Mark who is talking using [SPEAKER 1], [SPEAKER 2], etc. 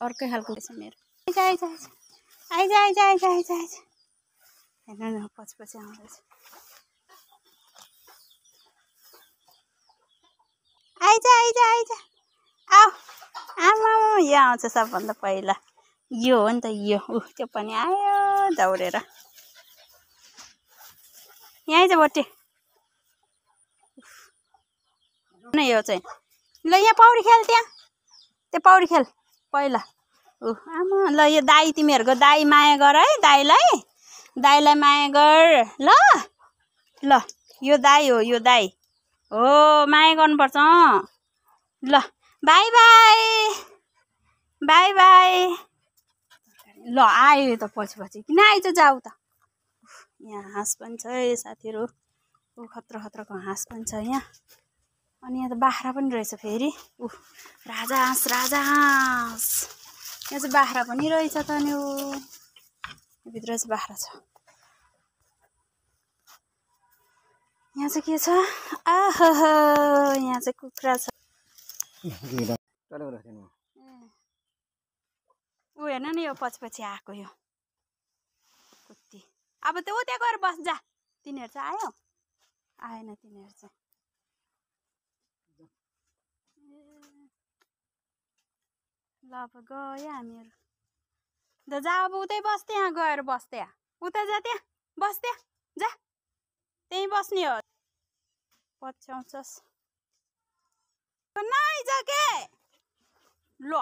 [SPEAKER 1] अर्कै खालको छ मेरो। आइज आइज आइज आइज आइज आइज हेर्नु न पछि आउँदैछ। आइज आइज आइज आऊ आमा यो आउँछ सबभन्दा पहिला। यो हो नि त यो। त्यो पनि आयो दौडेर। यहाँ आइज बट्टे न यो चाहिँ। ल यहाँ पौडी खेल त्यहाँ। त्यो पौडी खेल पहिला। आमा ल यो दाई तिमीहरूको दाई माया गर है दाईलाई माया गर ल। ल यो दाई हो यो दाई हो माया गर्नुपर्छ। ल बाई बाई बाई बाई। ल आयो त पछि किन आइज जाऊ त। यहाँ हाँस पनि छ है साथीहरू। खतरा खतराको हाँस पनि छ यहाँ। अनि यहाँ त बाख्रा पनि रहेछ फेरि। राजहाँस यहाँ चाहिँ बाख्रा पनि रहेछ त नि। भित्र चाहिँ बाख्रा छ। यहाँ चाहिँ के छ आहा यहाँ चाहिँ कुखुरा छ। हेर्न नि यो पछि आएको यो कुत्ती। अब त्यो त्यहाँ गएर बस जा। तिनीहरू चाहिँ आयो आएन तिनीहरू चाहिँ। ल अब गयो हामीहरू। जा अब उतै बस त्यहाँ गएर बस त्यहाँ। उता जा त्यहाँ बस त्यहाँ जा त्यहीँ बस्ने हो। पछ्याउँछस् नाइ जा के। ल